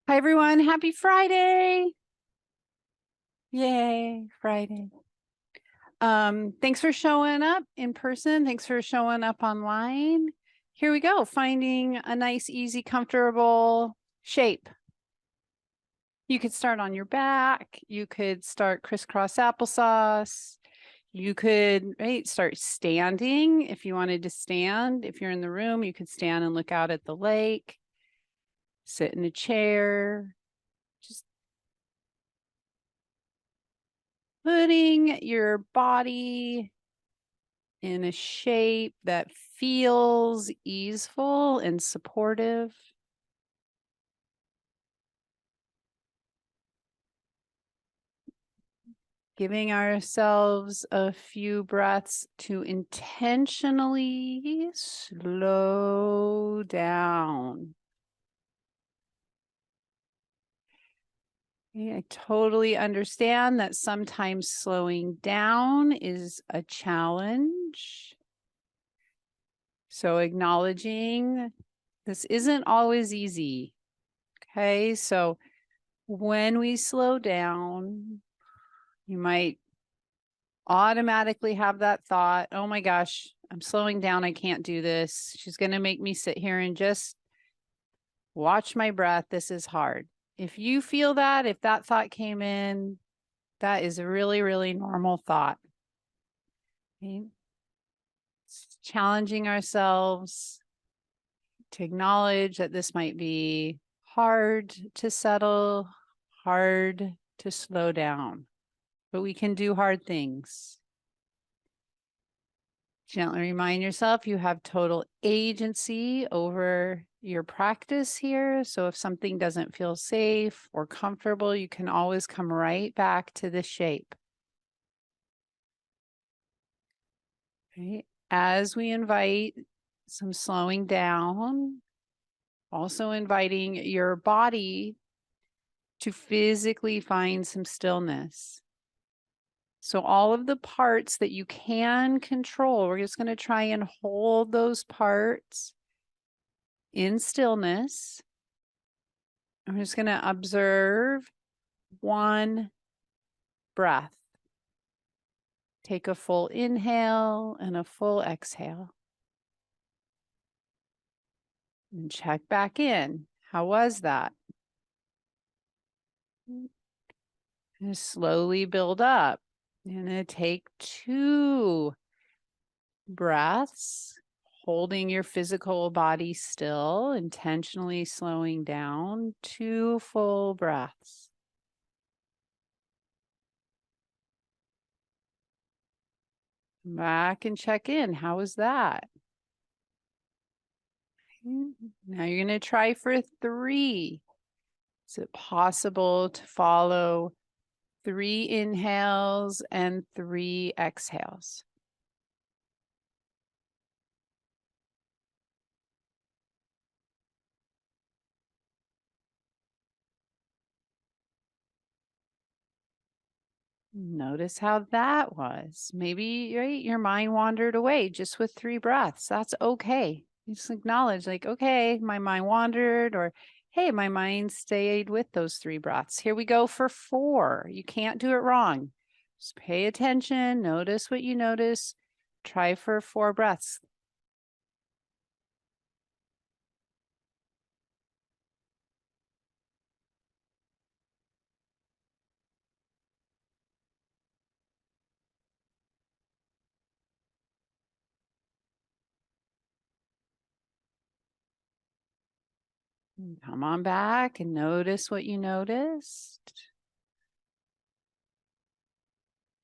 Hi, everyone. Happy Friday. Yay, Friday. Thanks for showing up in person. Thanks for showing up online. Here we go. Finding a nice, easy, comfortable shape. You could start on your back. You could start crisscross applesauce. You could, start standing if you wanted to stand. If you're in the room, you could stand and look out at the lake. Sit in a chair. Just putting your body in a shape that feels easeful and supportive. Giving ourselves a few breaths to intentionally slow down. I totally understand that sometimes slowing down is a challenge. So acknowledging this isn't always easy. Okay, so when we slow down, you might automatically have that thought, oh my gosh, I'm slowing down. I can't do this. She's going to make me sit here and just watch my breath. This is hard. If you feel that, if that thought came in, that is a really, really normal thought. Okay? Challenging ourselves to acknowledge that this might be hard to settle, hard to slow down, but we can do hard things. Gently remind yourself you have total agency over your practice here. So if something doesn't feel safe or comfortable, you can always come right back to the shape. Right? As we invite some slowing down, also inviting your body to physically find some stillness. So all of the parts that you can control, we're just going to try and hold those parts in stillness. I'm just going to observe one breath. Take a full inhale and a full exhale. And check back in. How was that? And slowly build up. I'm going to take 2 breaths, holding your physical body still, intentionally slowing down. 2 full breaths. Back and check in. How was that? Now you're going to try for 3. Is it possible to follow 3 inhales and 3 exhales? Notice how that was. Maybe, right, your mind wandered away just with 3 breaths. That's okay. Just acknowledge, like, okay, my mind wandered, or hey, my mind stayed with those 3 breaths. Here we go for 4. You can't do it wrong. Just pay attention, notice what you notice. Try for 4 breaths. Come on back and notice what you noticed.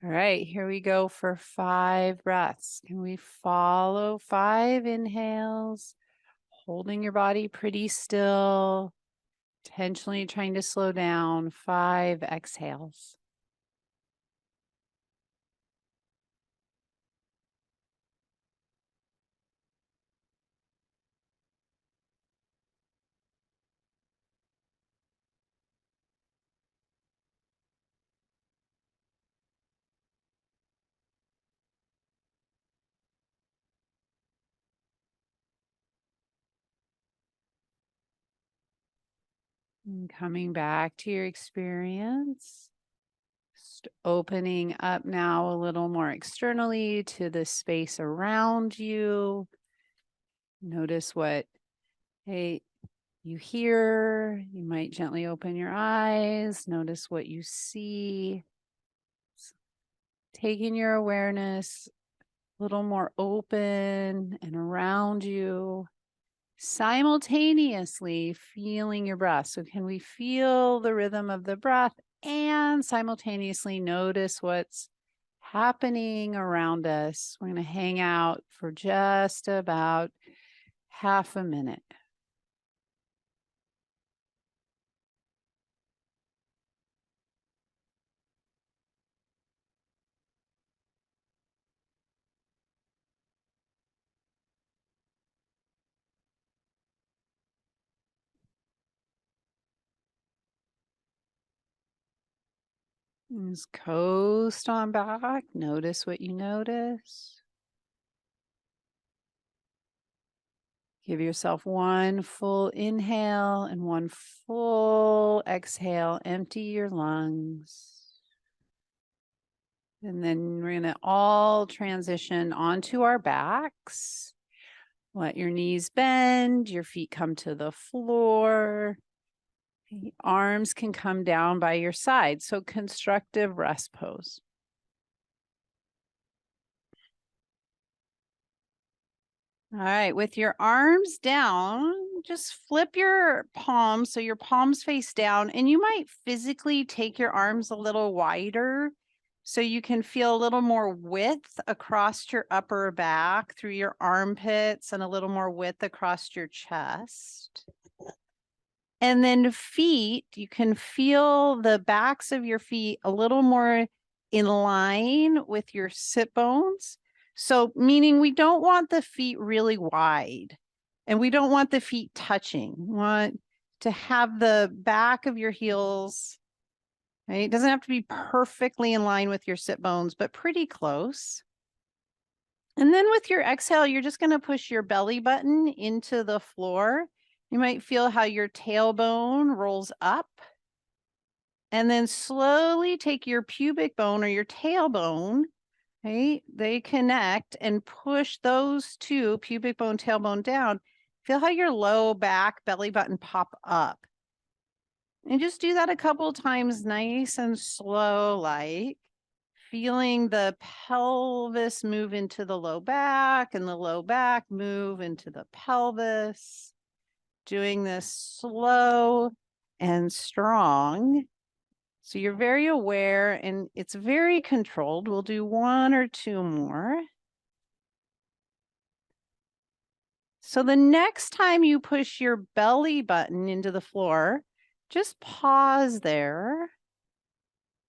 All right, here we go for 5 breaths. Can we follow 5 inhales, holding your body pretty still, intentionally trying to slow down, 5 exhales. And coming back to your experience, just opening up now a little more externally to the space around you. Notice what you hear. You might gently open your eyes. Notice what you see. Taking your awareness a little more open and around you. Simultaneously feeling your breath. So can we feel the rhythm of the breath and simultaneously notice what's happening around us? We're going to hang out for just about half a minute. Just coast on back. Notice what you notice. Give yourself one full inhale and one full exhale. Empty your lungs. And then we're going to all transition onto our backs. Let your knees bend, your feet come to the floor. The arms can come down by your side. So constructive rest pose. All right, with your arms down, just flip your palms so your palms face down, and you might physically take your arms a little wider so you can feel a little more width across your upper back through your armpits and a little more width across your chest. And then feet, you can feel the backs of your feet a little more in line with your sit bones. So meaning we don't want the feet really wide and we don't want the feet touching. We want to have the back of your heels, right? It doesn't have to be perfectly in line with your sit bones, but pretty close. And then with your exhale, you're just going to push your belly button into the floor. You might feel how your tailbone rolls up. And then slowly take your pubic bone or your tailbone, right? They connect and push those two, pubic bone, tailbone down. Feel how your low back belly button pop up. And just do that a couple times, nice and slow, like feeling the pelvis move into the low back and the low back move into the pelvis. Doing this slow and strong. So you're very aware and it's very controlled. We'll do one or two more. So the next time you push your belly button into the floor, just pause there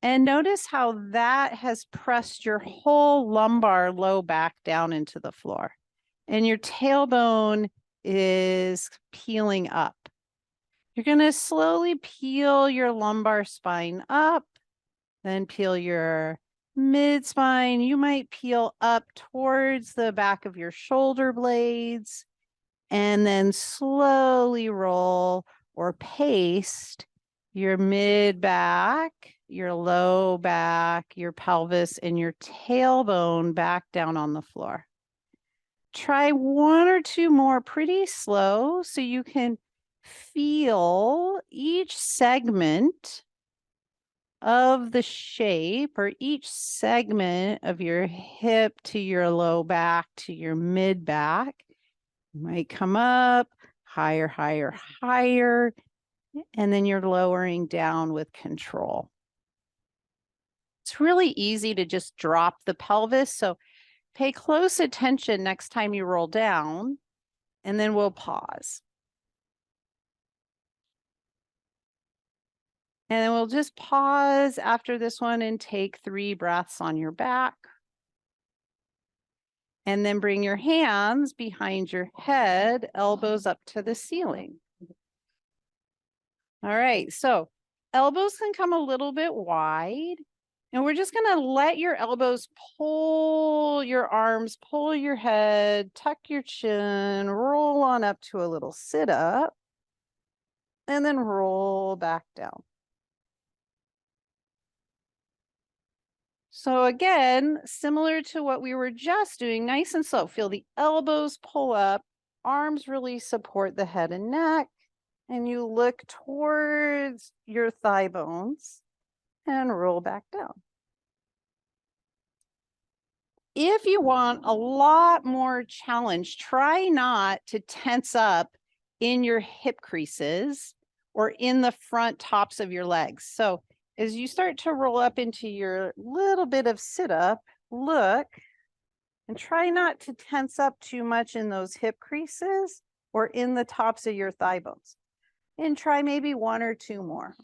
and notice how that has pressed your whole lumbar low back down into the floor. And your tailbone is peeling up. You're going to slowly peel your lumbar spine up, then peel your mid spine. You might peel up towards the back of your shoulder blades, and then slowly roll or paste your mid back, your low back, your pelvis, and your tailbone back down on the floor. Try one or two more pretty slow so you can feel each segment of the shape or each segment of your hip to your low back to your mid back. You might come up higher, higher, higher, and then you're lowering down with control. It's really easy to just drop the pelvis. So pay close attention next time you roll down, and then we'll pause. And then we'll just pause after this one and take 3 breaths on your back. And then bring your hands behind your head, elbows up to the ceiling. All right, so elbows can come a little bit wide. And we're just going to let your elbows pull your arms, pull your head, tuck your chin, roll on up to a little sit up. and then roll back down. So again, similar to what we were just doing, nice and slow. Feel the elbows pull up, arms really support the head and neck, and you look towards your thigh bones and roll back down. If you want a lot more challenge, try not to tense up in your hip creases or in the front tops of your legs. So as you start to roll up into your little bit of sit up, look and try not to tense up too much in those hip creases or in the tops of your thigh bones. And try maybe one or two more.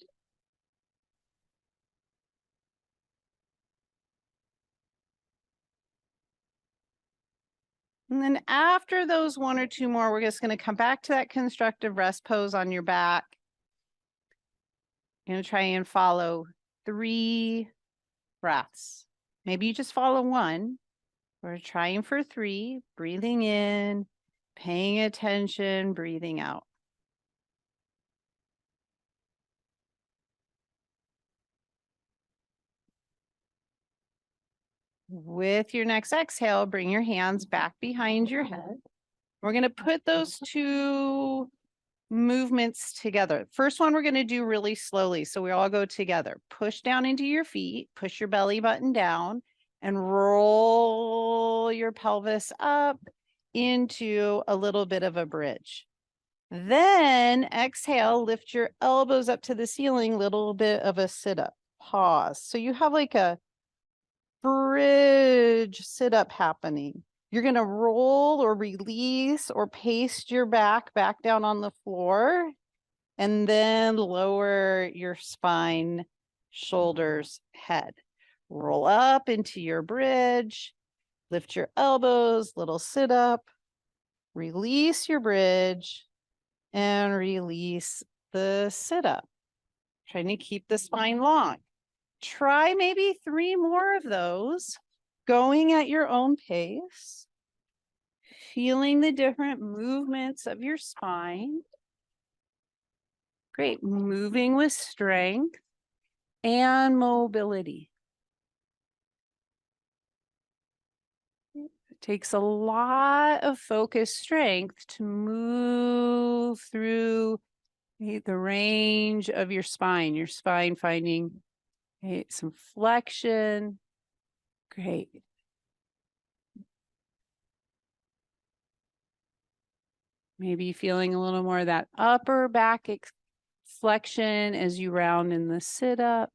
And then after those one or two more, we're just going to come back to that constructive rest pose on your back. You're going to try and follow 3 breaths. Maybe you just follow 1. We're trying for 3, breathing in, paying attention, breathing out. With your next exhale, bring your hands back behind your head. We're going to put those 2 movements together. First one we're going to do really slowly. So we all go together. Push down into your feet, push your belly button down, and roll your pelvis up into a little bit of a bridge. Then exhale, lift your elbows up to the ceiling, little bit of a sit up. Pause. So you have like a bridge sit up happening. You're going to roll or release or paste your back down on the floor, and then lower your spine, shoulders, head. Roll up into your bridge, lift your elbows, little sit up, release your bridge, and release the sit up. Trying to keep the spine long. Try maybe 3 more of those, going at your own pace, feeling the different movements of your spine. Great, moving with strength and mobility. It takes a lot of focused strength to move through the range of your spine finding some flexion. Great. Maybe feeling a little more of that upper back flexion as you round in the sit up.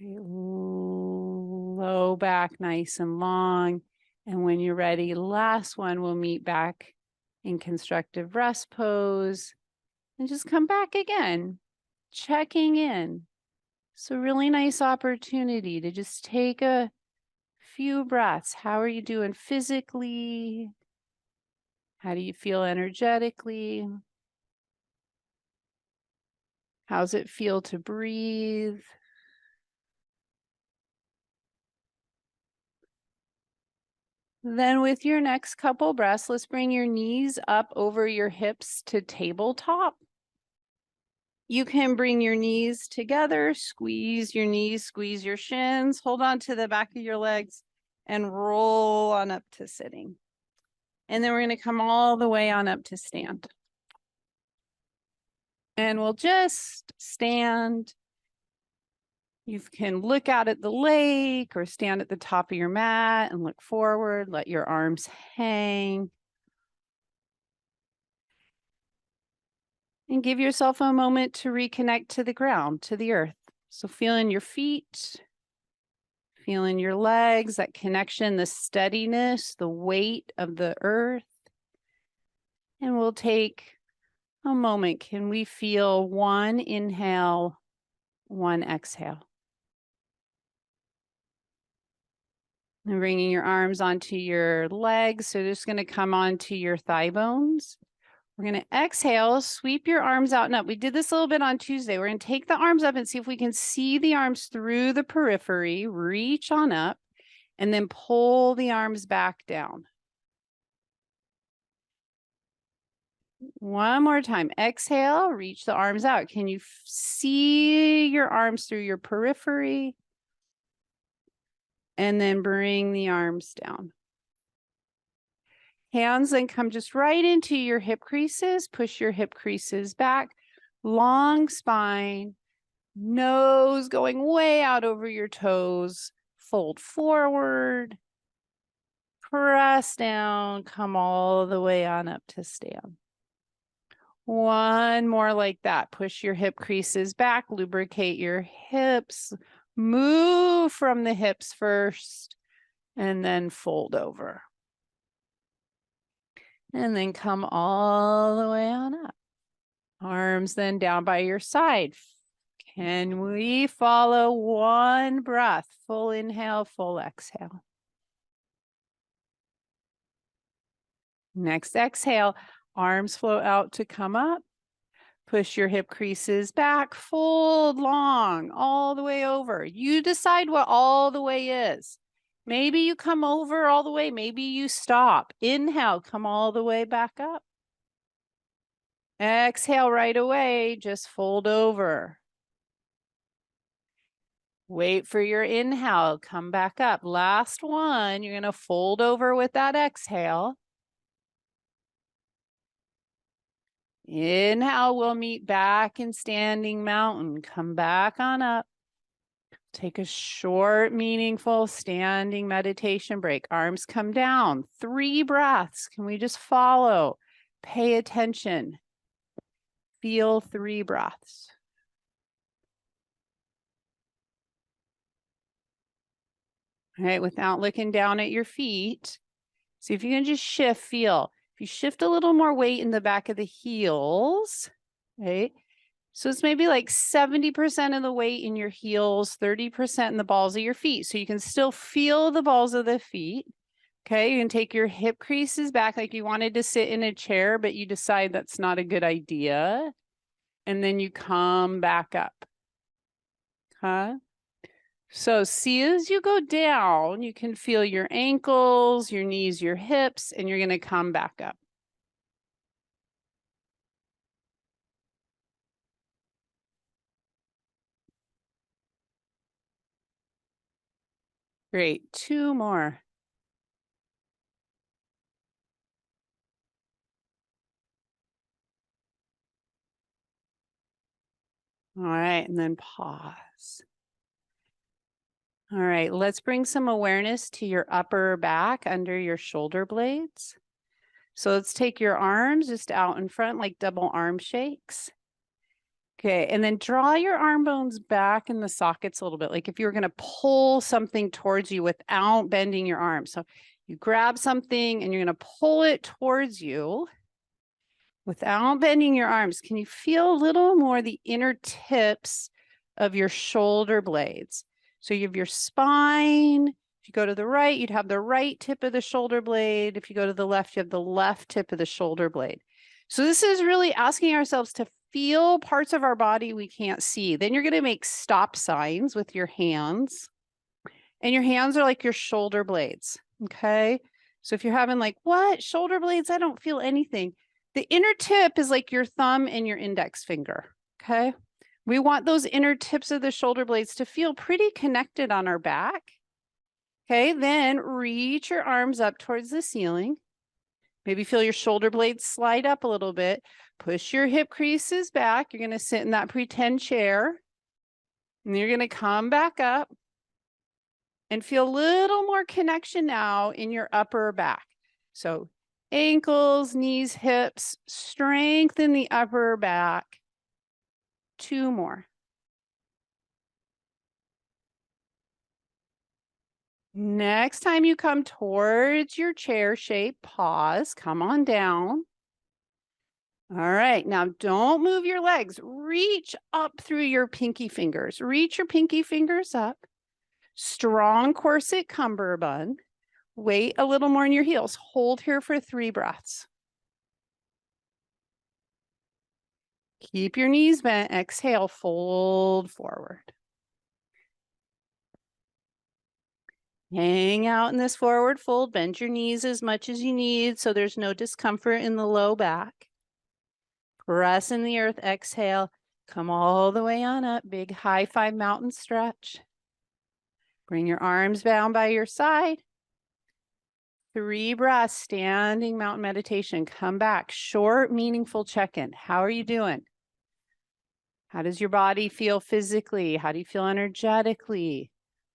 Low back, nice and long. And when you're ready, last one, we'll meet back in constructive rest pose and just come back again, checking in. So really nice opportunity to just take a few breaths. How are you doing physically? How do you feel energetically? How's it feel to breathe? Then with your next couple breaths, let's bring your knees up over your hips to tabletop. You can bring your knees together, squeeze your knees, squeeze your shins, hold on to the back of your legs and roll on up to sitting. And then we're going to come all the way on up to stand. And we'll just stand. You can look out at the lake or stand at the top of your mat and look forward, let your arms hang. And give yourself a moment to reconnect to the ground, to the earth. So feeling your feet, feeling your legs, that connection, the steadiness, the weight of the earth. And we'll take a moment. Can we feel 1 inhale, 1 exhale? And bringing your arms onto your legs. So just going to come onto your thigh bones. We're going to exhale, sweep your arms out and up. We did this a little bit on Tuesday. We're going to take the arms up and see if we can see the arms through the periphery, reach on up, and then pull the arms back down. One more time. Exhale, reach the arms out. Can you see your arms through your periphery? And then bring the arms down. Hands then come just right into your hip creases. Push your hip creases back. Long spine. Nose going way out over your toes. Fold forward. Press down. Come all the way on up to stand. One more like that. Push your hip creases back. Lubricate your hips. Move from the hips first. And then fold over. And then come all the way on up. Arms then down by your side. Can we follow one breath? Full inhale, full exhale. Next exhale, arms float out to come up. Push your hip creases back, fold long, all the way over. You decide what all the way is. Maybe you come over all the way, maybe you stop. Inhale, come all the way back up. Exhale right away, just fold over. Wait for your inhale, come back up. Last one, you're going to fold over with that exhale. Inhale, we'll meet back in standing mountain. Come back on up. Take a short, meaningful standing meditation break. Arms come down. 3 breaths. Can we just follow? Pay attention. Feel 3 breaths. All right, without looking down at your feet. See if you can just shift, feel. If you shift a little more weight in the back of the heels, right? So it's maybe like 70% of the weight in your heels, 30% in the balls of your feet. So you can still feel the balls of the feet. Okay, you can take your hip creases back like you wanted to sit in a chair, but you decide that's not a good idea. And then you come back up. Okay. So see as you go down, you can feel your ankles, your knees, your hips, and you're going to come back up. Great. 2 more. All right, and then pause. All right, let's bring some awareness to your upper back under your shoulder blades. So let's take your arms just out in front like double arm shakes. Okay, and then draw your arm bones back in the sockets a little bit, like if you were going to pull something towards you without bending your arms. So you grab something and you're going to pull it towards you without bending your arms. Can you feel a little more the inner tips of your shoulder blades? So you have your spine. If you go to the right, you'd have the right tip of the shoulder blade. If you go to the left, you have the left tip of the shoulder blade. So this is really asking ourselves to feel parts of our body we can't see. Then you're going to make stop signs with your hands. And your hands are like your shoulder blades. Okay. So if you're having like, what? Shoulder blades? I don't feel anything. The inner tip is like your thumb and your index finger. Okay. We want those inner tips of the shoulder blades to feel pretty connected on our back. Okay. Then reach your arms up towards the ceiling. Maybe feel your shoulder blades slide up a little bit. Push your hip creases back. You're going to sit in that pretend chair. And you're going to come back up and feel a little more connection now in your upper back. So ankles, knees, hips, strengthen the upper back. 2 more. Next time you come towards your chair shape, pause, come on down. All right, now don't move your legs. Reach up through your pinky fingers. Reach your pinky fingers up. Strong corset cummerbund. Weight a little more in your heels. Hold here for 3 breaths. Keep your knees bent. Exhale, fold forward. Hang out in this forward fold. Bend your knees as much as you need so there's no discomfort in the low back. Press in the earth, exhale. Come all the way on up. Big high five mountain stretch. Bring your arms down by your side. 3 breaths, standing mountain meditation. Come back. Short, meaningful check-in. How are you doing? How does your body feel physically? How do you feel energetically?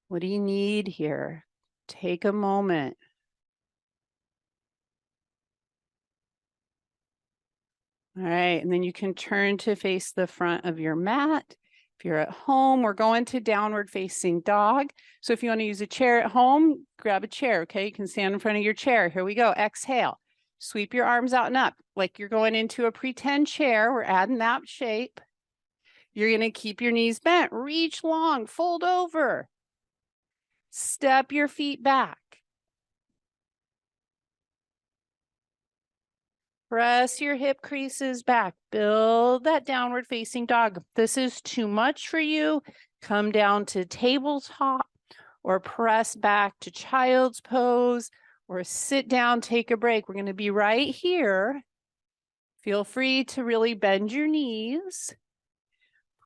What do you need here? Take a moment. All right, and then you can turn to face the front of your mat. If you're at home, we're going to downward facing dog. So if you want to use a chair at home, grab a chair, okay? You can stand in front of your chair. Here we go. Exhale. Sweep your arms out and up like you're going into a pretend chair. We're adding that shape. You're going to keep your knees bent. Reach long, fold over. Step your feet back. Press your hip creases back. Build that downward facing dog. If this is too much for you, come down to tabletop or press back to child's pose or sit down, take a break. We're going to be right here. Feel free to really bend your knees.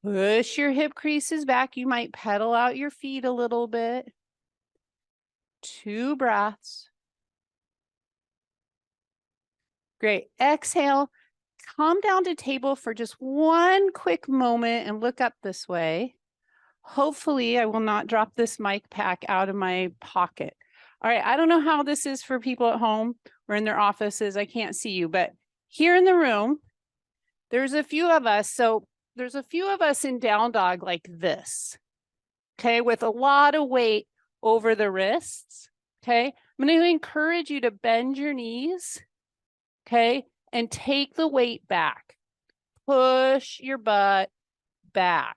Push your hip creases back. You might pedal out your feet a little bit. 2 breaths. Great. Exhale. Come down to table for just one quick moment and look up this way. Hopefully, I will not drop this mic pack out of my pocket. All right. I don't know how this is for people at home or in their offices. I can't see you, but here in the room, there's a few of us. So there's a few of us in down dog like this, okay, with a lot of weight over the wrists, okay? I'm going to encourage you to bend your knees, okay, and take the weight back. Push your butt back.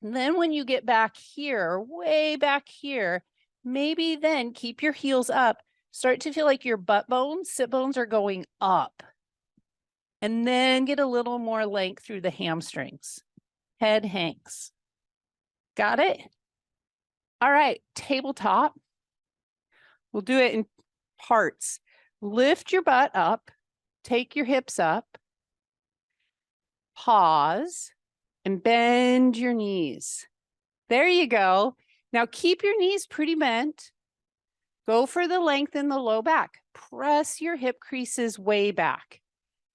And then when you get back here, way back here, maybe then keep your heels up. Start to feel like your butt bones, sit bones are going up. And then get a little more length through the hamstrings. Head hangs. Got it? All right, tabletop. We'll do it in parts. Lift your butt up. Take your hips up. Pause and bend your knees. There you go. Now keep your knees pretty bent. Go for the length in the low back. Press your hip creases way back.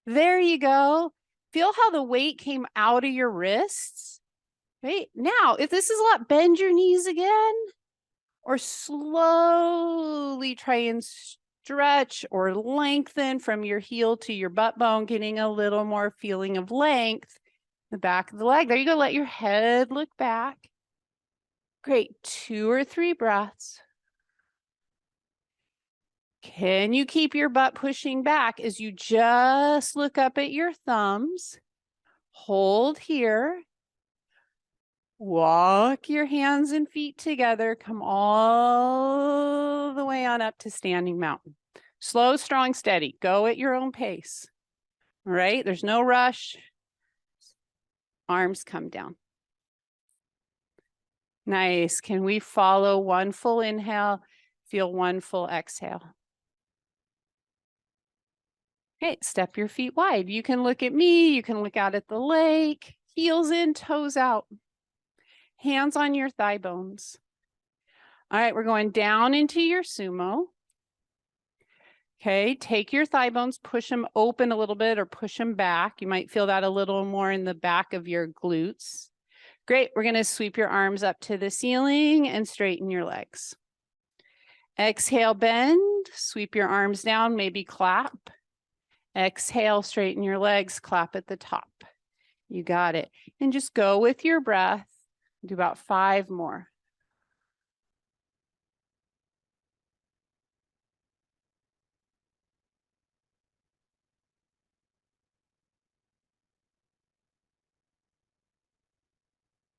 There you go. Feel how the weight came out of your wrists. Right? Now, if this is a lot, bend your knees again or slowly try and stretch or lengthen from your heel to your butt bone, getting a little more feeling of length. The back of the leg. There you go. Let your head look back. Great. 2 or 3 breaths. Can you keep your butt pushing back as you just look up at your thumbs? Hold here. Walk your hands and feet together. Come all the way on up to standing mountain. Slow, strong, steady. Go at your own pace. All right? There's no rush. Arms come down. Nice. Can we follow one full inhale? Feel one full exhale. Okay, step your feet wide. You can look at me. You can look out at the lake. Heels in, toes out. Hands on your thigh bones. All right, we're going down into your sumo. Okay, take your thigh bones, push them open a little bit or push them back. You might feel that a little more in the back of your glutes. Great, we're going to sweep your arms up to the ceiling and straighten your legs. Exhale, bend, sweep your arms down, maybe clap. Exhale, straighten your legs, clap at the top. You got it. And just go with your breath. Do about 5 more.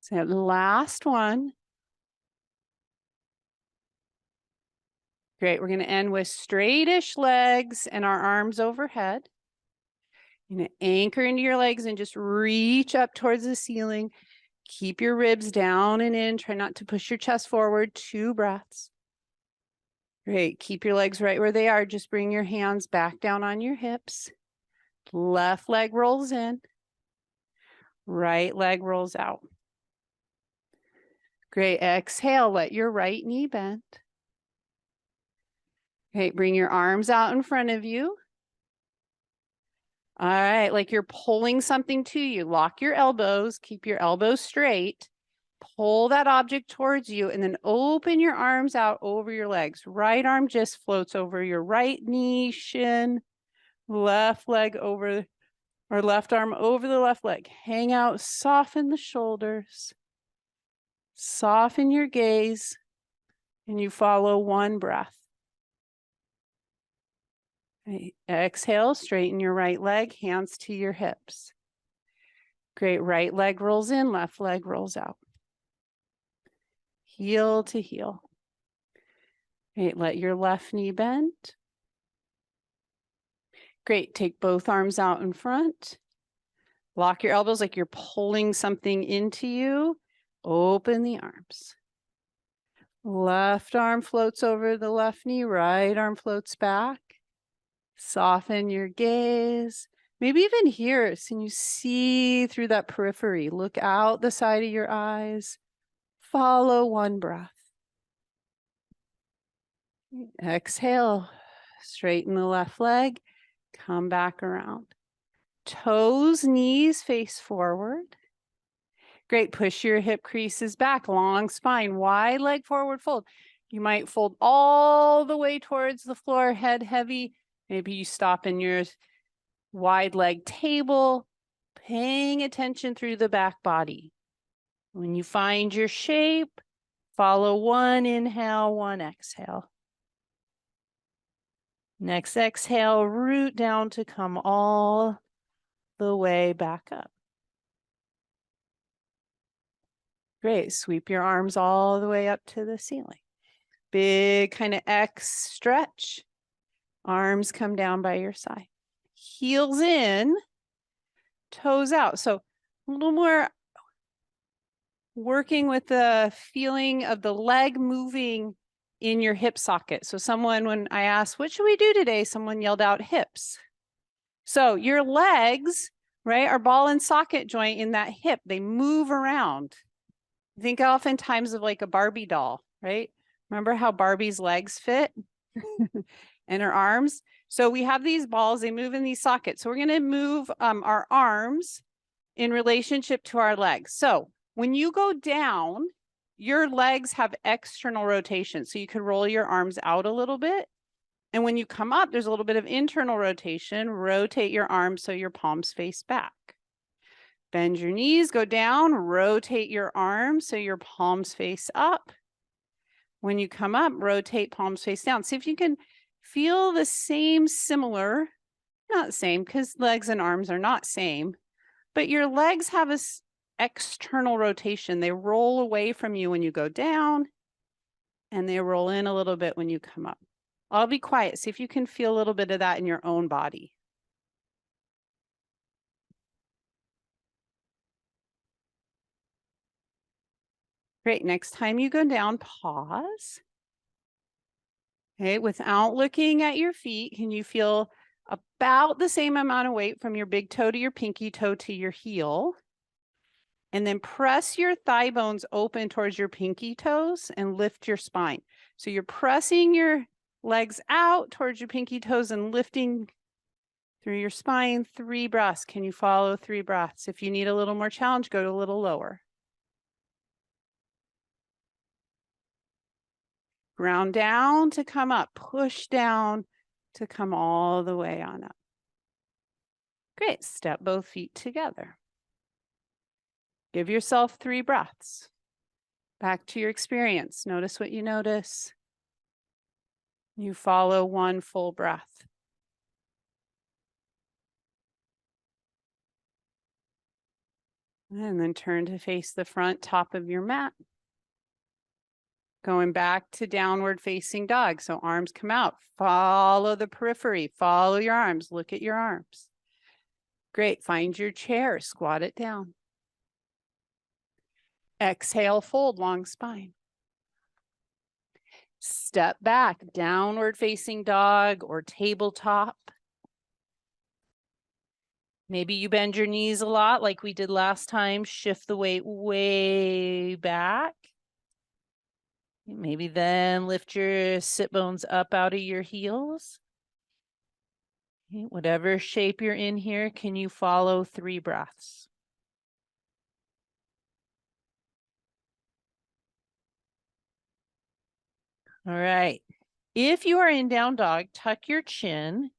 So last one. Great. We're going to end with straightish legs and our arms overhead. You're going to anchor into your legs and just reach up towards the ceiling. Keep your ribs down and in. Try not to push your chest forward. 2 breaths. Great. Keep your legs right where they are. Just bring your hands back down on your hips. Left leg rolls in. Right leg rolls out. Great. Exhale, let your right knee bend. Okay, bring your arms out in front of you. All right, like you're pulling something to you. Lock your elbows, keep your elbows straight. Pull that object towards you and then open your arms out over your legs. Right arm just floats over your right knee, shin, left leg over, or left arm over the left leg. Hang out, soften the shoulders. Soften your gaze, and you follow one breath. Okay. Exhale, straighten your right leg, hands to your hips. Great, right leg rolls in, left leg rolls out. Heel to heel. Great, let your left knee bend. Great, take both arms out in front. Lock your elbows like you're pulling something into you. Open the arms. Left arm floats over the left knee, right arm floats back. Soften your gaze. Maybe even here, so you see through that periphery. Look out the side of your eyes. Follow one breath. Exhale. Straighten the left leg. Come back around. Toes, knees face forward. Great. Push your hip creases back. Long spine. Wide leg forward fold. You might fold all the way towards the floor, head heavy. Maybe you stop in your wide leg table, paying attention through the back body. When you find your shape, follow one inhale, one exhale. Next exhale, root down to come all the way back up. Great, sweep your arms all the way up to the ceiling. Big kind of X stretch. Arms come down by your side. Heels in, toes out. So a little more working with the feeling of the leg moving in your hip socket. So someone, when I asked, what should we do today? Someone yelled out hips. So your legs, right, are ball and socket joint in that hip. They move around. Think oftentimes of like a Barbie doll, right? Remember how Barbie's legs fit and her arms? So we have these balls, they move in these sockets. So we're going to move our arms in relationship to our legs. So when you go down, your legs have external rotation. So you can roll your arms out a little bit. And when you come up, there's a little bit of internal rotation. Rotate your arms so your palms face back. Bend your knees, go down, rotate your arms so your palms face up. When you come up, rotate palms face down. See if you can feel the same, similar, not same, because legs and arms are not same, but your legs have this external rotation. They roll away from you when you go down, and they roll in a little bit when you come up. I'll be quiet. See if you can feel a little bit of that in your own body. Great. Next time you go down, pause. Okay, without looking at your feet, can you feel about the same amount of weight from your big toe to your pinky toe to your heel? And then press your thigh bones open towards your pinky toes and lift your spine. So you're pressing your legs out towards your pinky toes and lifting through your spine. 3 breaths. Can you follow 3 breaths? If you need a little more challenge, go to a little lower. Ground down to come up. Push down to come all the way on up. Great. Step both feet together. Give yourself 3 breaths. Back to your experience. Notice what you notice. You follow 1 full breath. And then turn to face the front top of your mat. Going back to downward facing dog. So arms come out. Follow the periphery. Follow your arms. Look at your arms. Great. Find your chair. Squat it down. Exhale, fold, long spine. Step back, downward facing dog or tabletop. Maybe you bend your knees a lot like we did last time. Shift the weight way back. Maybe then lift your sit bones up out of your heels. Okay, whatever shape you're in here, can you follow 3 breaths? All right. If you are in down dog, tuck your chin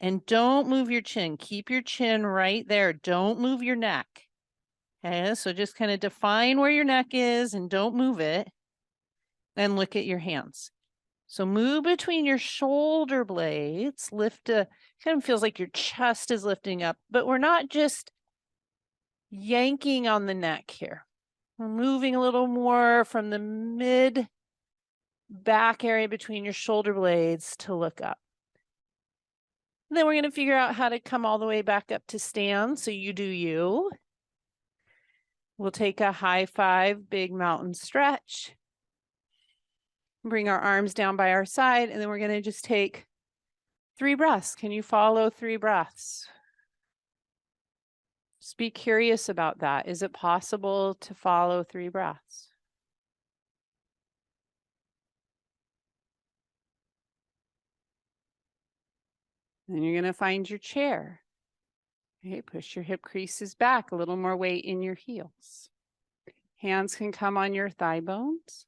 and don't move your chin. Keep your chin right there. Don't move your neck. Okay, so just kind of define where your neck is and don't move it. And look at your hands. So move between your shoulder blades, lift kind of feels like your chest is lifting up, but we're not just yanking on the neck here. We're moving a little more from the mid back area between your shoulder blades to look up. And then we're going to figure out how to come all the way back up to stand. So you do you. We'll take a high 5 big mountain stretch. Bring our arms down by our side, and then we're going to just take 3 breaths. Can you follow 3 breaths? Just be curious about that. Is it possible to follow 3 breaths? Then you're going to find your chair. Okay, push your hip creases back, a little more weight in your heels. Hands can come on your thigh bones.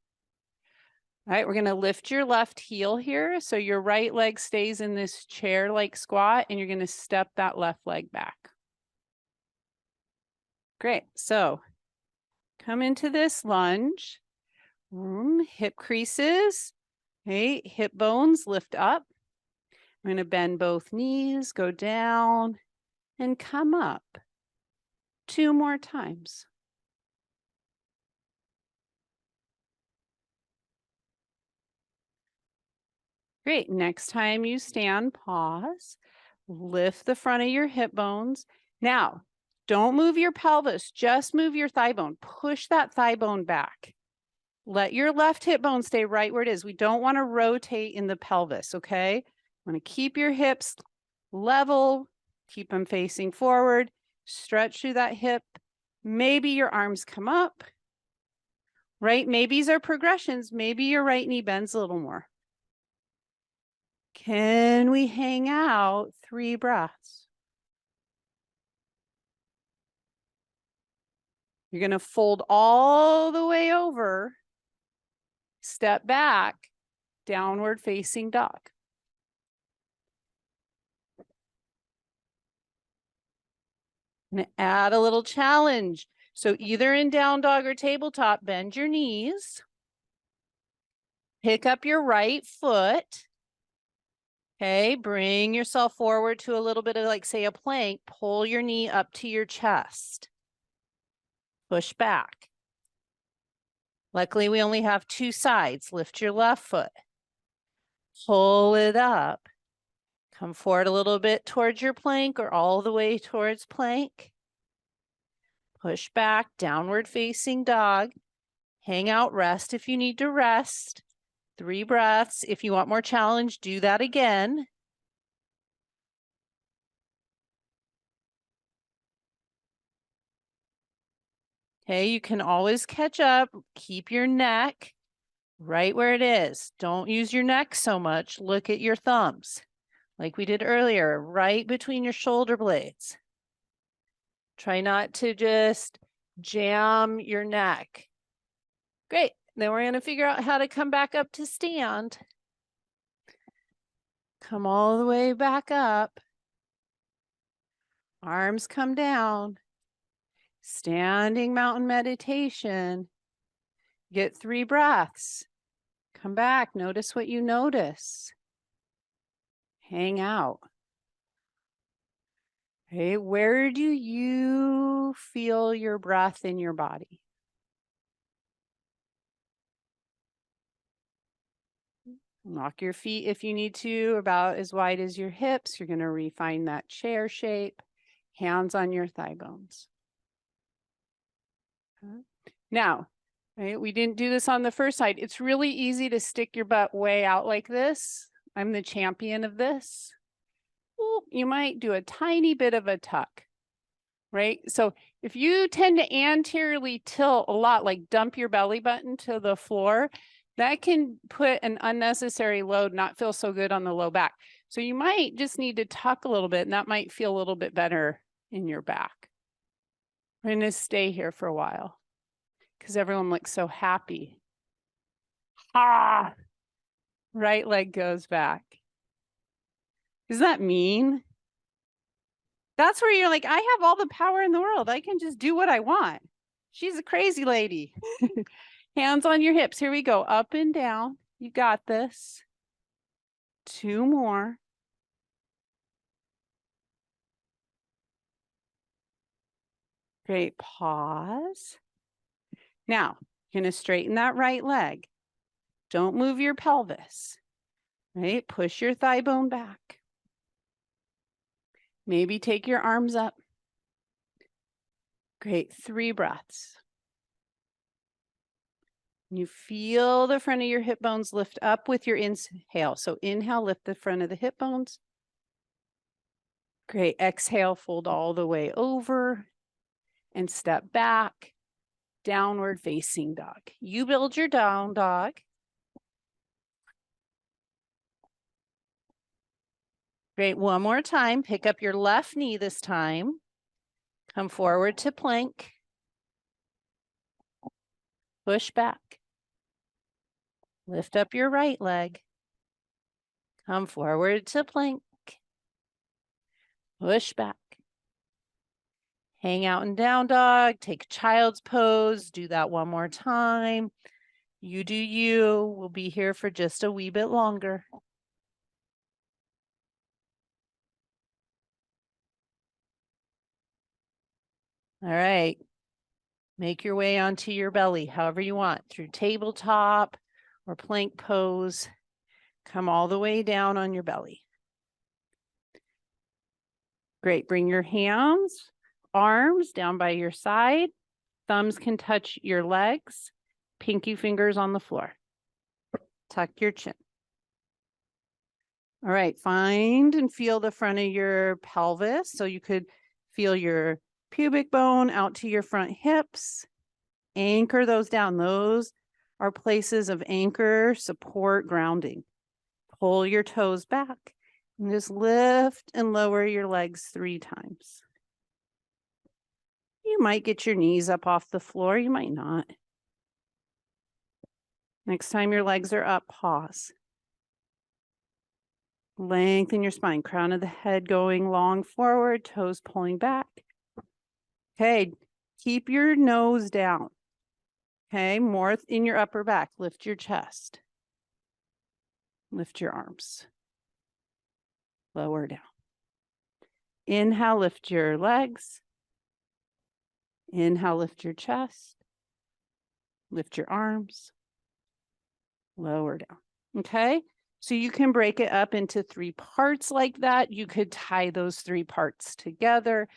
All right, we're going to lift your left heel here. So your right leg stays in this chair-like squat, and you're going to step that left leg back. Great. So come into this lunge. Hip creases. Okay, hip bones lift up. I'm going to bend both knees, go down, and come up. 2 more times. Great. Next time you stand, pause. Lift the front of your hip bones. Now, don't move your pelvis. Just move your thigh bone. Push that thigh bone back. Let your left hip bone stay right where it is. We don't want to rotate in the pelvis, okay? Want to keep your hips level. Keep them facing forward. Stretch through that hip. Maybe your arms come up. Right? Maybes are progressions. Maybe your right knee bends a little more. Can we hang out 3 breaths? You're going to fold all the way over, step back, downward facing dog. I'm going to add a little challenge. So either in down dog or tabletop, bend your knees. Pick up your right foot. Okay, bring yourself forward to a little bit of like, say, a plank. Pull your knee up to your chest. Push back. Luckily, we only have 2 sides. Lift your left foot. Pull it up. Come forward a little bit towards your plank or all the way towards plank. Push back, downward facing dog. Hang out, rest if you need to rest. 3 breaths. If you want more challenge, do that again. Okay, you can always catch up. Keep your neck right where it is. Don't use your neck so much. Look at your thumbs, like we did earlier, right between your shoulder blades. Try not to just jam your neck. Great. Then we're going to figure out how to come back up to stand. Come all the way back up. Arms come down. Standing mountain meditation. Get 3 breaths. Come back. Notice what you notice. Hang out. Okay, where do you feel your breath in your body? Lock your feet if you need to, about as wide as your hips. You're going to refine that chair shape. Hands on your thigh bones. Okay. Now, right, we didn't do this on the first side. It's really easy to stick your butt way out like this. I'm the champion of this. Ooh, you might do a tiny bit of a tuck. right? So if you tend to anteriorly tilt a lot, like dump your belly button to the floor, that can put an unnecessary load, not feel so good on the low back. So you might just need to tuck a little bit, and that might feel a little bit better in your back. We're going to stay here for a while because everyone looks so happy. Ah, right leg goes back. Isn't that mean? That's where you're like, I have all the power in the world. I can just do what I want. She's a crazy lady. Hands on your hips. Here we go. Up and down. You got this. 2 more. Great. Pause. Now, you're going to straighten that right leg. Don't move your pelvis. Right? Push your thigh bone back. Maybe take your arms up. Great. 3 breaths. You feel the front of your hip bones lift up with your inhale. So inhale, lift the front of the hip bones. Great. Exhale, fold all the way over and step back. Downward facing dog. You build your down dog. Great. One more time. Pick up your left knee this time. Come forward to plank. Push back. Lift up your right leg. Come forward to plank. Push back. Hang out in down dog. Take child's pose. Do that one more time. You do you. We'll be here for just a wee bit longer. All right. Make your way onto your belly, however you want, through tabletop or plank pose. Come all the way down on your belly. Great. Bring your hands, arms down by your side. Thumbs can touch your legs. Pinky fingers on the floor. Tuck your chin. All right. Find and feel the front of your pelvis. So you could feel your pubic bone out to your front hips. Anchor those down. Those are places of anchor, support, grounding. Pull your toes back and just lift and lower your legs 3 times. You might get your knees up off the floor. You might not. Next time your legs are up, pause. Lengthen your spine, crown of the head going long forward, toes pulling back. Okay, keep your nose down. Okay, more in your upper back. Lift your chest. Lift your arms. Lower down. Inhale, lift your legs. Inhale, lift your chest. Lift your arms. Lower down. Okay, so you can break it up into 3 parts like that. You could tie those 3 parts together,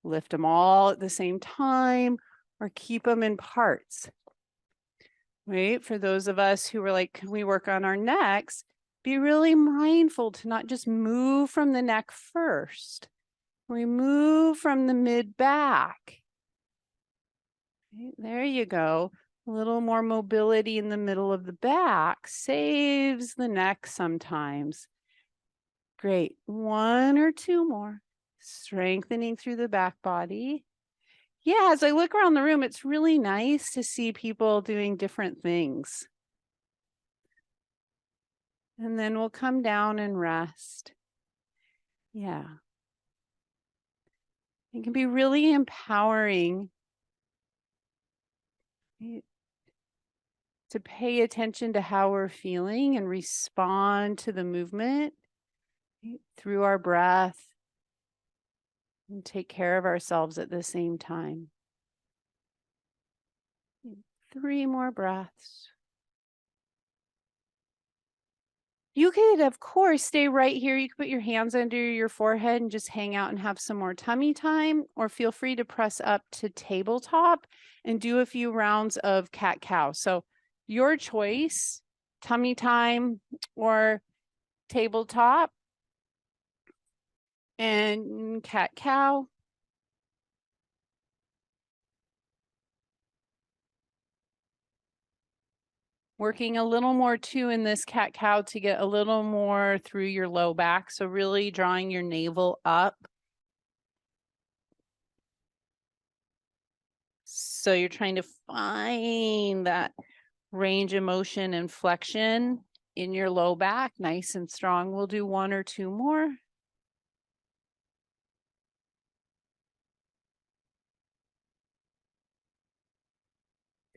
lift them all at the same time, or keep them in parts. Right? For those of us who were like, can we work on our necks? Be really mindful to not just move from the neck first. We move from the mid back. Right, there you go. A little more mobility in the middle of the back saves the neck sometimes. Great. 1 or 2 more. Strengthening through the back body. Yeah, as I look around the room, it's really nice to see people doing different things. And then we'll come down and rest. Yeah. It can be really empowering to pay attention to how we're feeling and respond to the movement through our breath and take care of ourselves at the same time. 3 more breaths. You could, of course, stay right here. You could put your hands under your forehead and just hang out and have some more tummy time, or feel free to press up to tabletop and do a few rounds of cat-cow. So your choice, tummy time or tabletop and cat-cow. Working a little more too in this cat-cow to get a little more through your low back. So really drawing your navel up. So you're trying to find that range of motion and flexion in your low back, nice and strong. We'll do one or two more.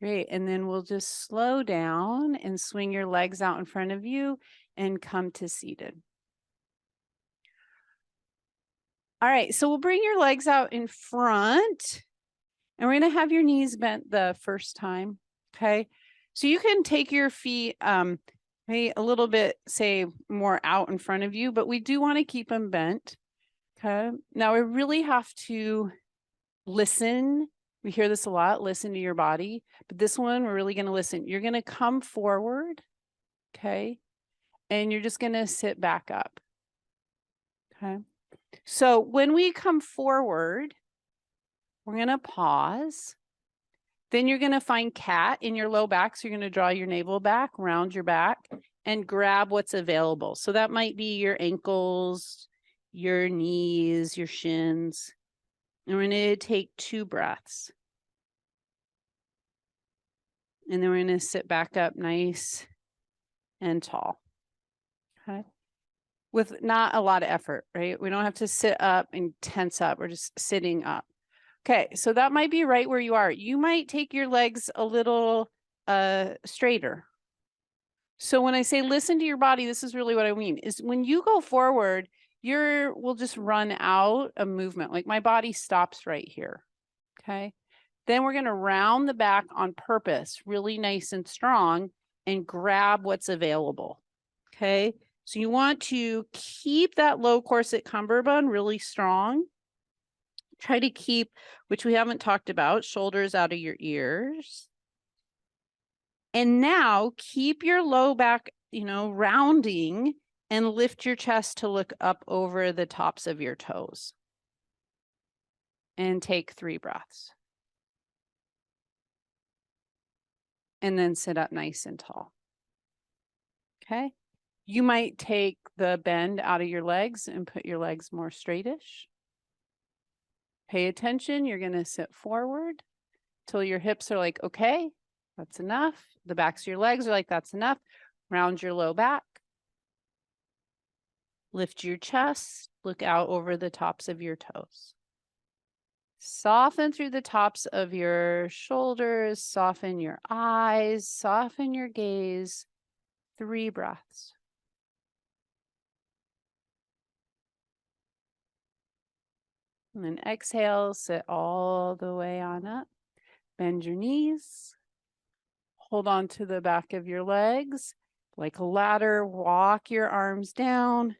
Great, and then we'll just slow down and swing your legs out in front of you and come to seated. All right, so we'll bring your legs out in front and we're gonna have your knees bent the first time, okay? So you can take your feet maybe a little bit, say, more out in front of you, but we do wanna keep them bent, okay? Now we really have to listen. We hear this a lot, listen to your body, but this one, we're really gonna listen. You're gonna come forward, okay? And you're just gonna sit back up, okay? So when we come forward, we're gonna pause. Then you're gonna find cat in your low back. So you're gonna draw your navel back, round your back, and grab what's available. So that might be your ankles, your knees, your shins. And we're gonna take 2 breaths. And then we're gonna sit back up nice and tall, okay? With not a lot of effort, right? We don't have to sit up and tense up. We're just sitting up. Okay, so that might be right where you are. You might take your legs a little straighter. So when I say listen to your body, this is really what I mean, is when you go forward, we'll just run out of movement. Like my body stops right here, okay? Then we're gonna round the back on purpose, really nice and strong, and grab what's available, okay? So you want to keep that low corset cummerbund really strong. Try to keep, which we haven't talked about, shoulders out of your ears. And now keep your low back, rounding, and lift your chest to look up over the tops of your toes. And take 3 breaths. And then sit up nice and tall. Okay. You might take the bend out of your legs and put your legs more straightish. Pay attention. You're going to sit forward till your hips are like, okay, that's enough. The backs of your legs are like, that's enough. Round your low back. Lift your chest. Look out over the tops of your toes. Soften through the tops of your shoulders. Soften your eyes. Soften your gaze. 3 breaths. And then exhale, sit all the way on up. Bend your knees. Hold on to the back of your legs like a ladder. Walk your arms down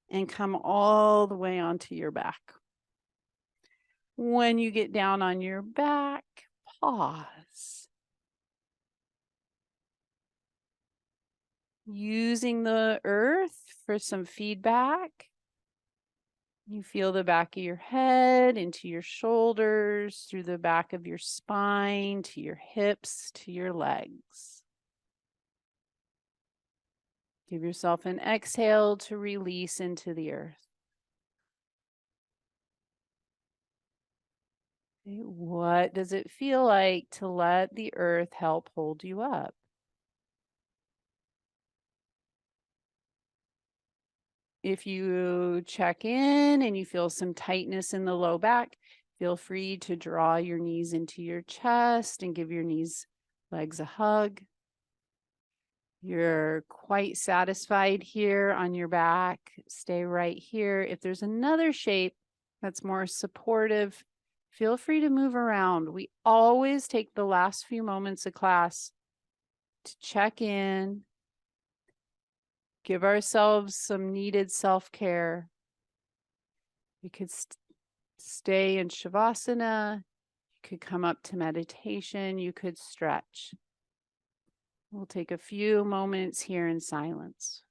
and come all the way onto your back. When you get down on your back, pause. Using the earth for some feedback. You feel the back of your head into your shoulders, through the back of your spine, to your hips, to your legs. Give yourself an exhale to release into the earth. Okay, what does it feel like to let the earth help hold you up? If you check in and you feel some tightness in the low back, feel free to draw your knees into your chest and give your legs a hug. You're quite satisfied here on your back. Stay right here. If there's another shape that's more supportive, feel free to move around. We always take the last few moments of class to check in, give ourselves some needed self-care. You could stay in Shavasana. You could come up to meditation. You could stretch. We'll take a few moments here in silence.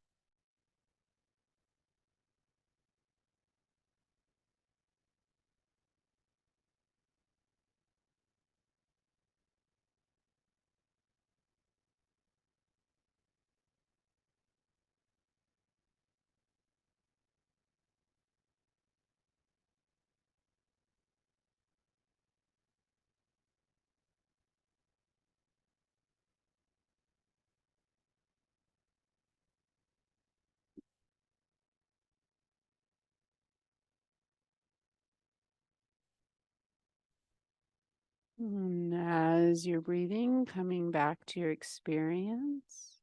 And as you're breathing, coming back to your experience,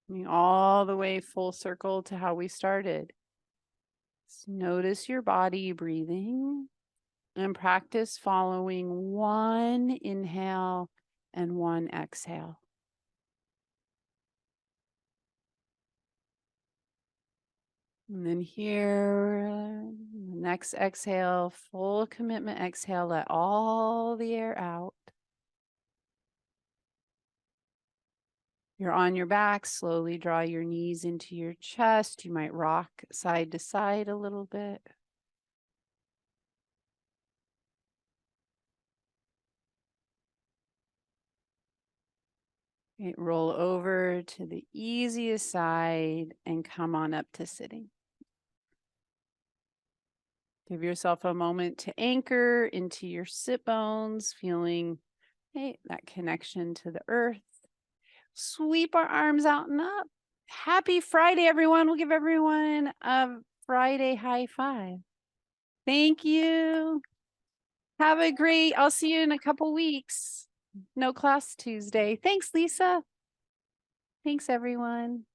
coming all the way full circle to how we started. Just notice your body breathing and practice following one inhale and one exhale. And then here, next exhale, full commitment exhale, let all the air out. You're on your back, slowly draw your knees into your chest. You might rock side to side a little bit. Okay, roll over to the easiest side and come on up to sitting. Give yourself a moment to anchor into your sit bones, feeling that connection to the earth. Sweep our arms out and up. Happy Friday, everyone. We'll give everyone a Friday high five. Thank you. Have a great, I'll see you in a couple weeks. No class Tuesday. Thanks, Lisa. Thanks, everyone.